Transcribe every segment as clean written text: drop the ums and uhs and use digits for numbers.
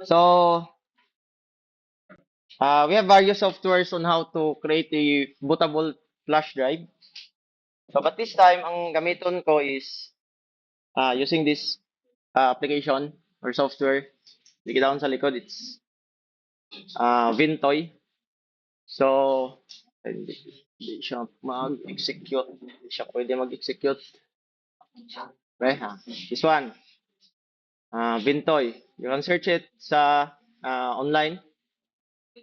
So, we have various softwares on how to create a bootable flash drive. So, but this time, ang gamiton ko is using this application or software. Ligi down sa likod, it's Vintoy. So, hindi siya mag-execute. Hindi siya pwede mag-execute. Okay, this one, Vintoy. You can search it sa online.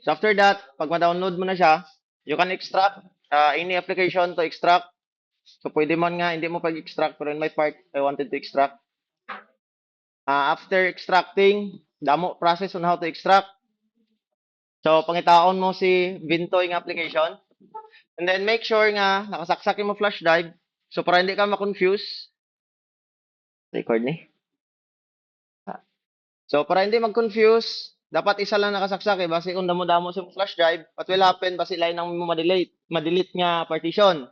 So after that, pag ma-download mo na siya, you can extract any application to extract. So pwede man nga, hindi mo pag-extract, pero in my part, I wanted to extract. After extracting, damo process on how to extract. So pangitaon mo si Vintoy nga application. And then make sure nga nakasaksak mo flash drive. So para hindi ka ma-confuse. Record ni. So para hindi mag-confuse, dapat isa lang nakasaksak eh. Basi kung damo-damo sa flash drive, what will happen? Basi lain ang mo ma-delete nga partition.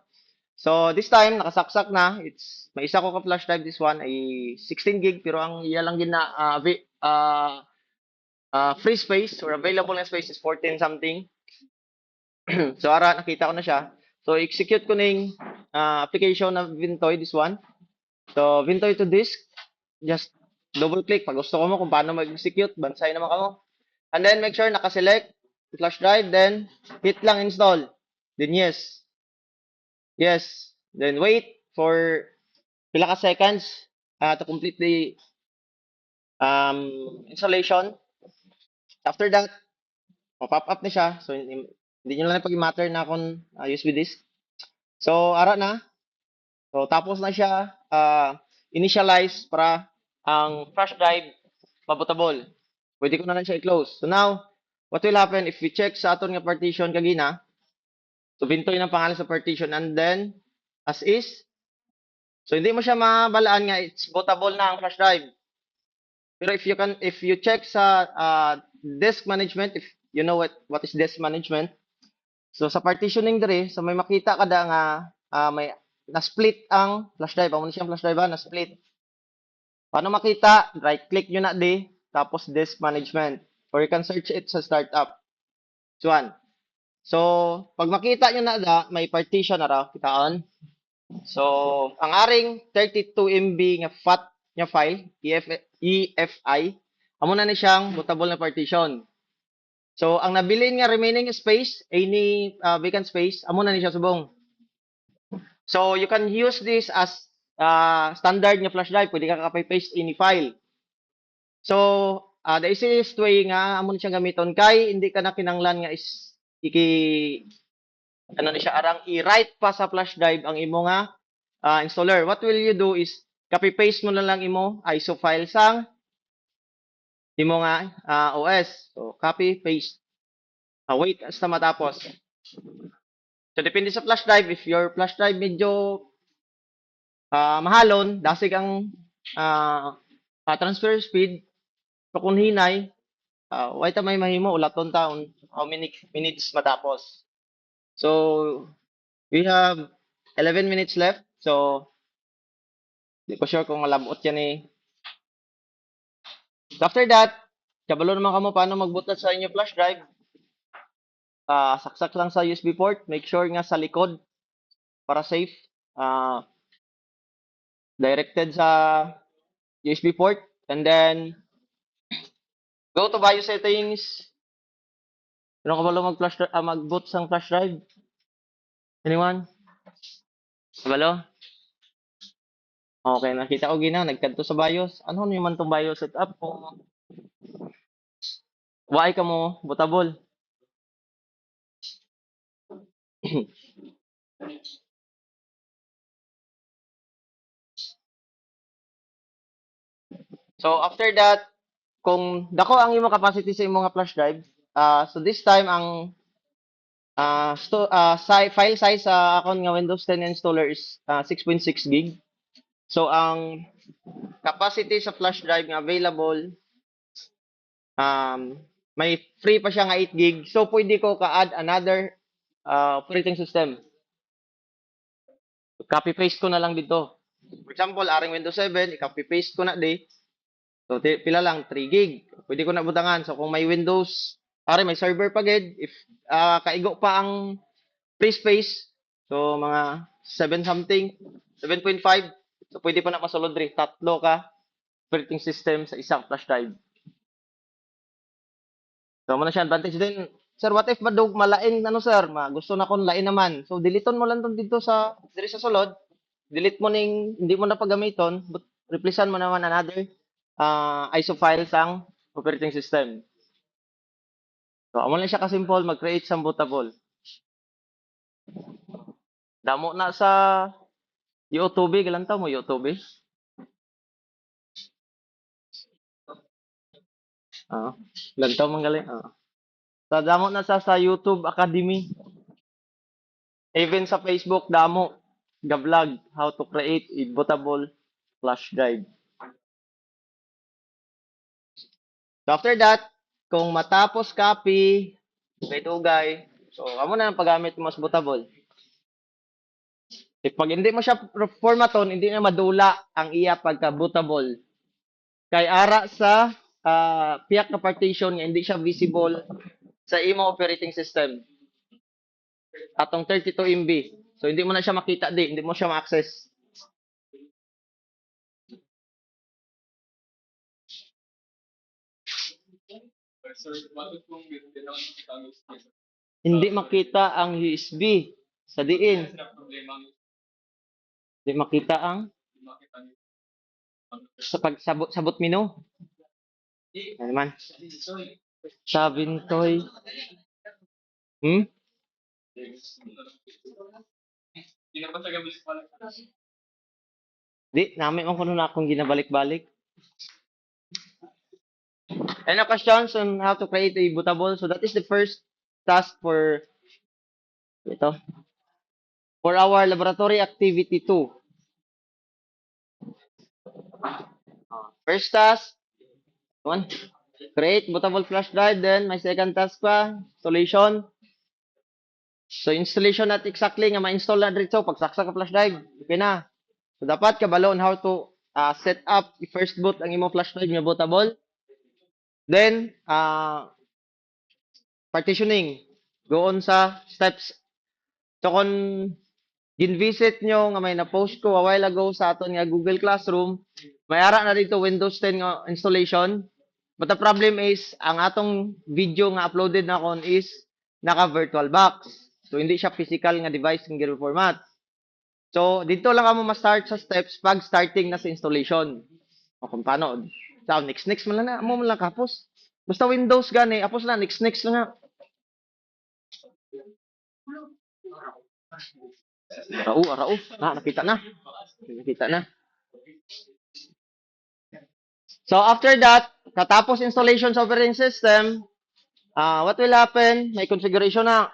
So this time nakasaksak na. It's may isa ko ka flash drive, this one ay 16 gig, pero ang iya lang gina free space or available na space is 14 something. So ara nakita ko na siya. So execute ko ning application na Vintoy, this one. So Vintoy to disk, just double click pag gusto ko mo kung paano mag-execute, bansay naman kamo. And then make sure naka-select flash drive, then hit lang install. Then yes. Yes. Then wait for pila ka seconds to complete the installation. After that, pop up na siya. So hindi nyo lang pag-matter na kung USB disk. So ara na. So tapos na siya initialize para ang flash drive mabutable. Pwede ko na lang siya i-close. So now, what will happen if we check sa aton nga partition kagina? So bintoy ng pangalan sa partition and then as is. So hindi mo siya mabalaan nga it's bootable na ang flash drive. Pero if you check sa disk management, if you know what is disk management, so sa partitioning dire, so may makita kada nga may na-split ang flash drive. Amo ni siyang flash drive na-split. Paano makita? Right click nyo na di, tapos disk management. Or you can search it sa startup. So, one. So, pag makita nyo na da, may partition na raw, kitaan. So, ang aring 32 MB nga FAT nga file, EFI, amo na ni siyang bootable na partition. So, ang nabilin nga remaining space, any vacant space, amo na ni siya subong. So, you can use this as standard nga flash drive. Pwede ka copy-paste any file. So, the easiest way nga, amo na siyang gamiton kay hindi ka na kinanglan nga is ano ni siya arang i-write pa sa flash drive ang imo nga installer. What will you do is copy paste mo na lang imo ISO file sang imo nga OS. So copy paste. Wait hasta matapos. So depende sa flash drive, if your flash drive medyo mahalon, dasig ang transfer speed, so kung hinay, wait ta may mahimo ulaton taon how many minutes matapos. So we have 11 minutes left. So di ko sure kung malabot yan eh. So after that, kabalo naman kamo paano magbutat sa inyo flash drive. Saksak lang sa USB port. Make sure nga sa likod para safe. Directed sa USB port. And then, go to BIOS settings. Ano kabalo mag-boot sang flash drive? Anyone? Kabalo? Okay, nakita ko gina. Nagkanto sa BIOS. Ano naman tong BIOS setup? Kung why ka mo bootable? So after that, kung dako ang imo capacity sa imo nga flash drive, so this time ang file size sa akon nga Windows 10 installer is 6.6 gig. So ang capacity sa flash drive nga available, may free pa siya nga 8 gig. So pwede ko ka-add another operating system. Copy paste ko na lang dito. For example, aring Windows 7, i-copy paste ko na di. So pila lang 3 gig. Pwede ko na butangan. So kung may Windows, pare may server pa gid if kaigo pa ang free space. So mga 7 something, 7.5. So pwede pa na masulod diri tatlo ka operating system sa isang flash drive. So mo na siya advantage din. Sir, what if madug malain ano sir, gusto na kon lain naman. So deleton mo lang tong dito sa diri sa sulod. Delete mo ning hindi mo na pagamiton, but replacean mo naman another ISO file sang operating system. So amo lang siya ka simple mag-create sang bootable. Damo na sa YouTube, galantaw mo YouTube. Ah, lantaw man galing. Sa damo na sa YouTube Academy. Even sa Facebook, damo. Ga-vlog how to create a bootable flash drive. So after that, kung matapos copy, may dugay, so amo na ang paggamit mo sa bootable. If pag hindi mo siya formaton, hindi na madula ang iya pagka bootable. Kay ara sa piyak na partition nga hindi siya visible sa imo operating system. Atong 32 MB. So hindi mo na siya makita hindi mo siya ma-access. Hindi makita ang USB sa diin. Hindi makita ang sa pagsabot menu. Ano naman? Sabintoy. Hmm? Di, namin mo kuno na akong ginabalik-balik. Any questions on how to create a bootable? So that is the first task for ito. For our laboratory activity 2. First task, one, create bootable flash drive. Then, may second task pa, installation. So, installation at exactly nga ma-install na dito. Pagsaksak ka flash drive, okay na. So, dapat kabalo on how to set up i-first boot ang imo flash drive nga bootable. Then, partitioning. Go on sa steps. So, kung gin-visit nyo nga may na-post ko a while ago sa aton nga Google Classroom, may ara na dito Windows 10 nga installation. But the problem is, ang atong video nga uploaded na kon is naka VirtualBox. So, hindi siya physical nga device nga format. So, dito lang kamo ma-start sa steps pag starting na sa installation. O kung paano. So, next mo lang na. Mo lang kapos. Basta Windows gani, apos na, next lang nga. Arao. Nakita na. Nakita na. So, after that, katapos installation sa operating system, what will happen? May configuration na.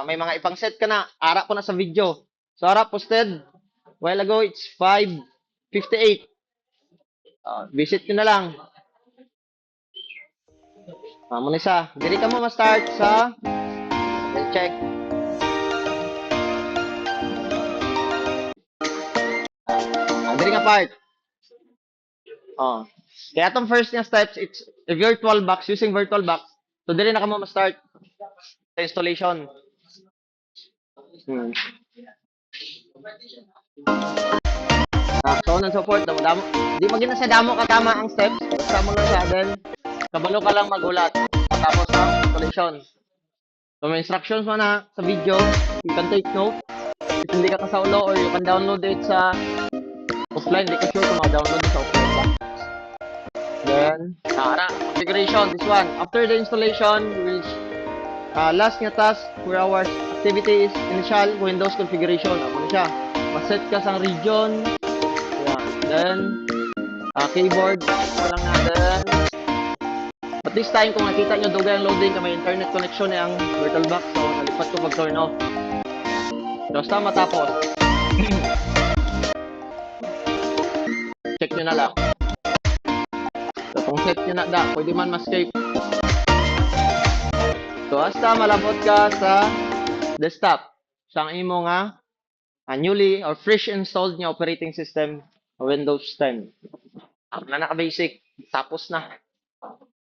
May mga ipang set ka na. Ara ko na sa video. So, ara posted. While ago, it's 5:58. Visit nyo na lang. Muna isa. Dili ka mo ma-start sa check. Dili nga part. Kaya itong first nga steps, it's a VirtualBox, using VirtualBox. So, dili na ka mo ma-start sa installation. So on and so forth. Damo. Di magina sa damo katama ang steps. Basta mo lang siya. Then, kabalo ka lang magulat. Tapos ang installation. So may instructions mo na sa video. You can take note. If hindi ka kasaulo or you can download it sa offline. Hindi ka sure kung ma-download it sa offline ba. Then, configuration. This one. After the installation, which last nga task for our activity is initial Windows configuration. Ano siya? Maset ka sa region. Then, keyboard, lang na. Then, at this time, kung nakita nyo dugay ang loading, may internet connection ang VirtualBox. So, nalipat ko pag-turn off. Basta matapos. Check nyo na lang. So, kung set nyo na pwede man ma-escape. So, hasta malabot ka sa desktop. Sang imo nga newly or fresh installed nga operating system Windows 10. Na naka-basic. Tapos na.